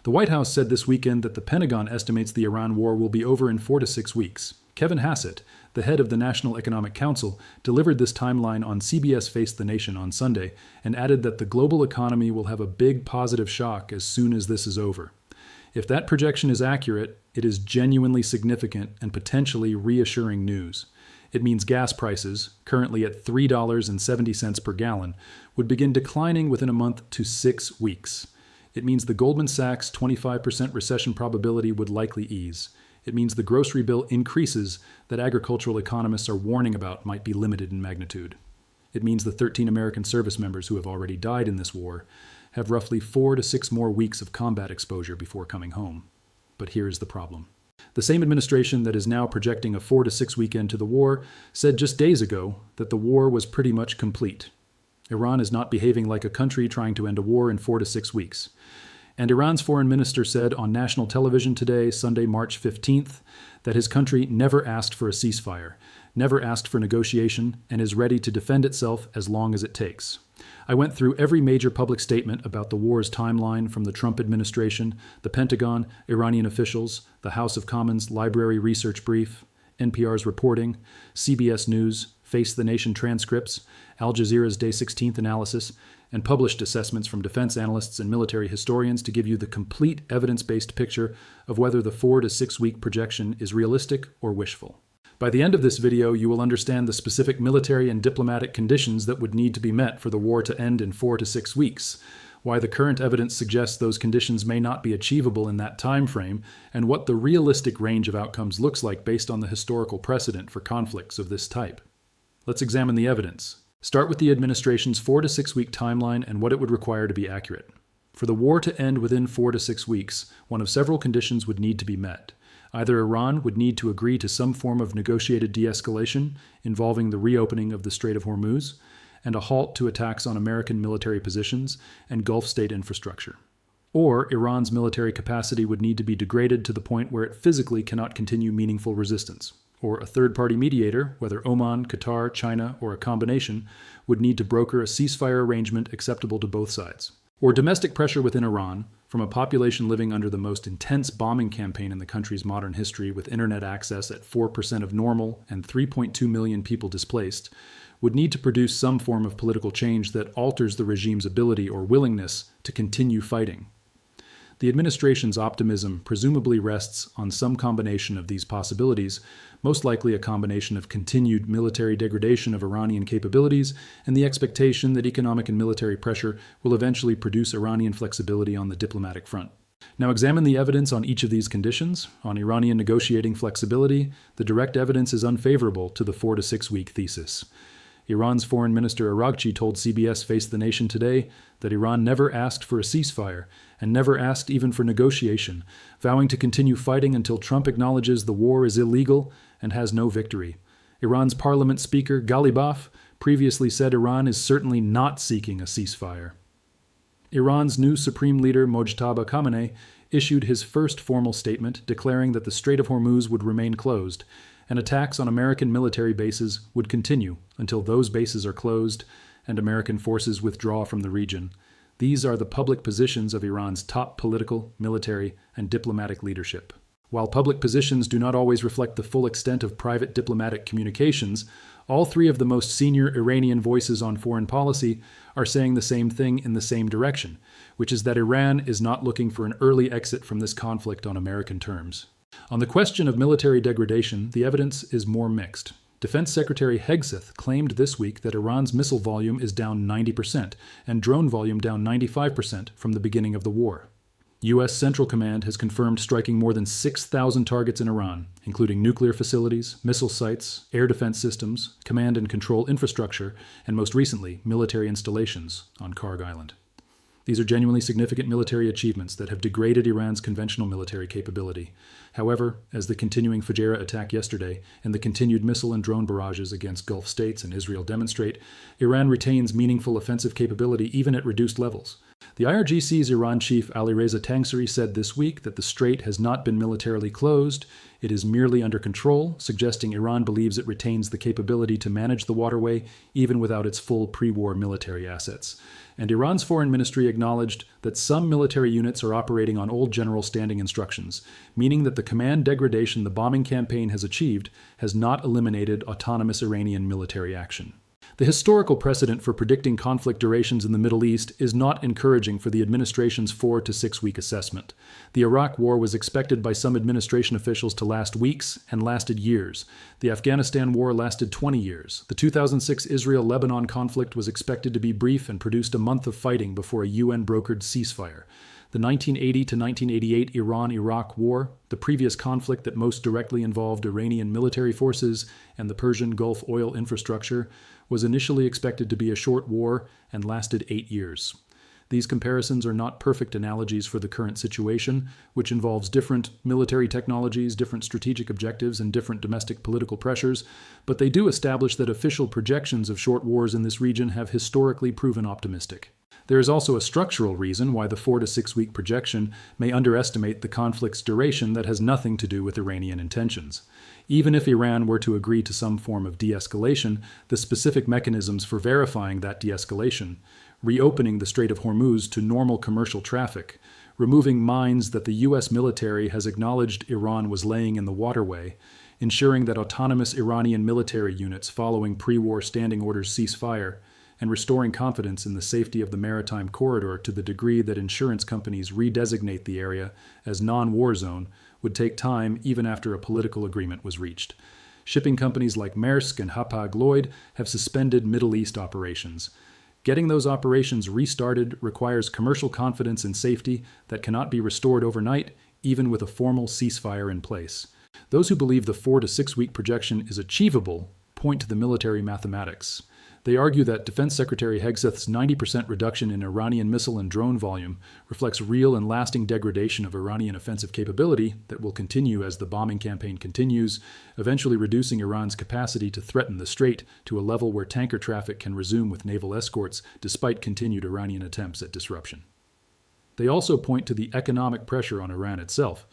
The White House said this weekend that the Pentagon estimates the Iran war will be over in 4 to 6 weeks. Kevin Hassett, the head of the National Economic Council, delivered this timeline on CBS Face the Nation on Sunday and added that the global economy will have a big positive shock as soon as this is over. If that projection is accurate, it is genuinely significant and potentially reassuring news. It means gas prices, currently at $3.70 per gallon, would begin declining within a month to 6 weeks. It means the Goldman Sachs 25% recession probability would likely ease. It means the grocery bill increases that agricultural economists are warning about might be limited in magnitude. It means the 13 American service members who have already died in this war have roughly 4 to 6 more weeks of combat exposure before coming home. But here is the problem. The same administration that is now projecting a 4 to 6 week end to the war said just days ago that the war was pretty much complete. Iran is not behaving like a country trying to end a war in 4 to 6 weeks. And Iran's foreign minister said on national television today, Sunday, March 15th, that his country never asked for a ceasefire, never asked for negotiation, and is ready to defend itself as long as it takes. I went through every major public statement about the war's timeline from the Trump administration, the Pentagon, Iranian officials, the House of Commons Library Research Brief, NPR's reporting, CBS News, Face the Nation transcripts, Al Jazeera's Day 16th analysis, and published assessments from defense analysts and military historians to give you the complete evidence-based picture of whether the 4 to 6 week projection is realistic or wishful. By the end of this video, you will understand the specific military and diplomatic conditions that would need to be met for the war to end in 4 to 6 weeks, why the current evidence suggests those conditions may not be achievable in that time frame, and what the realistic range of outcomes looks like based on the historical precedent for conflicts of this type. Let's examine the evidence. Start with the administration's 4 to 6 week timeline and what it would require to be accurate. For the war to end within 4 to 6 weeks, one of several conditions would need to be met. Either Iran would need to agree to some form of negotiated de-escalation involving the reopening of the Strait of Hormuz and a halt to attacks on American military positions and Gulf state infrastructure. Or Iran's military capacity would need to be degraded to the point where it physically cannot continue meaningful resistance. Or a third-party mediator, whether Oman, Qatar, China, or a combination, would need to broker a ceasefire arrangement acceptable to both sides. Or domestic pressure within Iran, from a population living under the most intense bombing campaign in the country's modern history with internet access at 4% of normal and 3.2 million people displaced, would need to produce some form of political change that alters the regime's ability or willingness to continue fighting. The administration's optimism presumably rests on some combination of these possibilities, most likely a combination of continued military degradation of Iranian capabilities and the expectation that economic and military pressure will eventually produce Iranian flexibility on the diplomatic front. Now examine the evidence on each of these conditions. On Iranian negotiating flexibility, the direct evidence is unfavorable to the 4 to 6 week thesis. Iran's Foreign Minister Araghchi told CBS Face the Nation today that Iran never asked for a ceasefire and never asked even for negotiation, vowing to continue fighting until Trump acknowledges the war is illegal and has no victory. Iran's parliament speaker Ghalibaf previously said Iran is certainly not seeking a ceasefire. Iran's new supreme leader Mojtaba Khamenei issued his first formal statement declaring that the Strait of Hormuz would remain closed, and attacks on American military bases would continue until those bases are closed and American forces withdraw from the region. These are the public positions of Iran's top political, military, and diplomatic leadership. While public positions do not always reflect the full extent of private diplomatic communications, all three of the most senior Iranian voices on foreign policy are saying the same thing in the same direction, which is that Iran is not looking for an early exit from this conflict on American terms. On the question of military degradation, the evidence is more mixed. Defense Secretary Hegseth claimed this week that Iran's missile volume is down 90% and drone volume down 95% from the beginning of the war. U.S. Central Command has confirmed striking more than 6,000 targets in Iran, including nuclear facilities, missile sites, air defense systems, command and control infrastructure, and most recently, military installations on Karg Island. These are genuinely significant military achievements that have degraded Iran's conventional military capability. However, as the continuing Fujairah attack yesterday and the continued missile and drone barrages against Gulf states and Israel demonstrate, Iran retains meaningful offensive capability even at reduced levels. The IRGC's Iran chief Alireza Tangsiri said this week that the strait has not been militarily closed. It is merely under control, suggesting Iran believes it retains the capability to manage the waterway even without its full pre-war military assets. And Iran's foreign ministry acknowledged that some military units are operating on old general standing instructions, meaning that the command degradation the bombing campaign has achieved has not eliminated autonomous Iranian military action. The historical precedent for predicting conflict durations in the Middle East is not encouraging for the administration's 4 to 6 week assessment. The Iraq War was expected by some administration officials to last weeks and lasted years. The Afghanistan War lasted 20 years. The 2006 Israel-Lebanon conflict was expected to be brief and produced a month of fighting before a UN-brokered ceasefire. The 1980 to 1988 Iran-Iraq War, the previous conflict that most directly involved Iranian military forces and the Persian Gulf oil infrastructure, was initially expected to be a short war and lasted 8 years. These comparisons are not perfect analogies for the current situation, which involves different military technologies, different strategic objectives, and different domestic political pressures, but they do establish that official projections of short wars in this region have historically proven optimistic. There is also a structural reason why the 4 to 6 week projection may underestimate the conflict's duration that has nothing to do with Iranian intentions. Even if Iran were to agree to some form of de-escalation, the specific mechanisms for verifying that de-escalation, reopening the Strait of Hormuz to normal commercial traffic, removing mines that the U.S. military has acknowledged Iran was laying in the waterway, ensuring that autonomous Iranian military units following pre-war standing orders cease fire, and restoring confidence in the safety of the maritime corridor to the degree that insurance companies redesignate the area as non-war zone would take time even after a political agreement was reached. Shipping companies like Maersk and Hapag-Lloyd have suspended Middle East operations. Getting those operations restarted requires commercial confidence and safety that cannot be restored overnight, even with a formal ceasefire in place. Those who believe the 4 to 6 week projection is achievable point to the military mathematics. They argue that Defense Secretary Hegseth's 90% reduction in Iranian missile and drone volume reflects real and lasting degradation of Iranian offensive capability that will continue as the bombing campaign continues, eventually reducing Iran's capacity to threaten the strait to a level where tanker traffic can resume with naval escorts despite continued Iranian attempts at disruption. They also point to the economic pressure on Iran itself,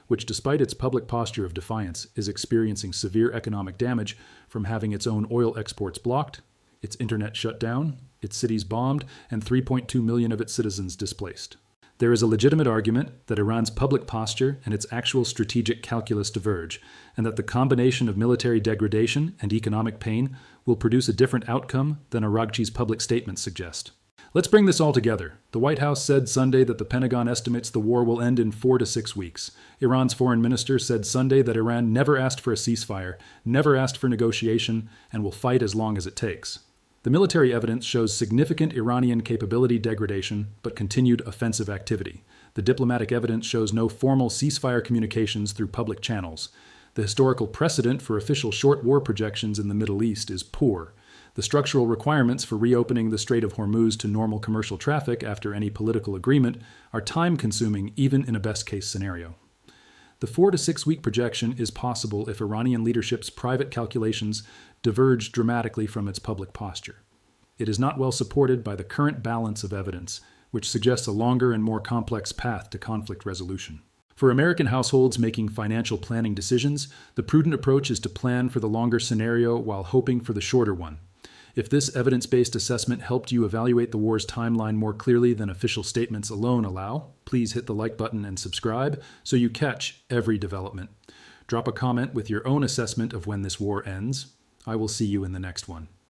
which despite its public posture of defiance is experiencing severe economic damage from having its own oil exports blocked, its internet shut down, its cities bombed, and 3.2 million of its citizens displaced. There is a legitimate argument that Iran's public posture and its actual strategic calculus diverge, and that the combination of military degradation and economic pain will produce a different outcome than Araghchi's public statements suggest. Let's bring this all together. The White House said Sunday that the Pentagon estimates the war will end in 4 to 6 weeks. Iran's foreign minister said Sunday that Iran never asked for a ceasefire, never asked for negotiation, and will fight as long as it takes. The military evidence shows significant Iranian capability degradation, but continued offensive activity. The diplomatic evidence shows no formal ceasefire communications through public channels. The historical precedent for official short war projections in the Middle East is poor. The structural requirements for reopening the Strait of Hormuz to normal commercial traffic after any political agreement are time-consuming even in a best-case scenario. The 4 to 6 week projection is possible if Iranian leadership's private calculations diverge dramatically from its public posture. It is not well supported by the current balance of evidence, which suggests a longer and more complex path to conflict resolution. For American households making financial planning decisions, the prudent approach is to plan for the longer scenario while hoping for the shorter one. If this evidence-based assessment helped you evaluate the war's timeline more clearly than official statements alone allow, please hit the like button and subscribe so you catch every development. Drop a comment with your own assessment of when this war ends. I will see you in the next one.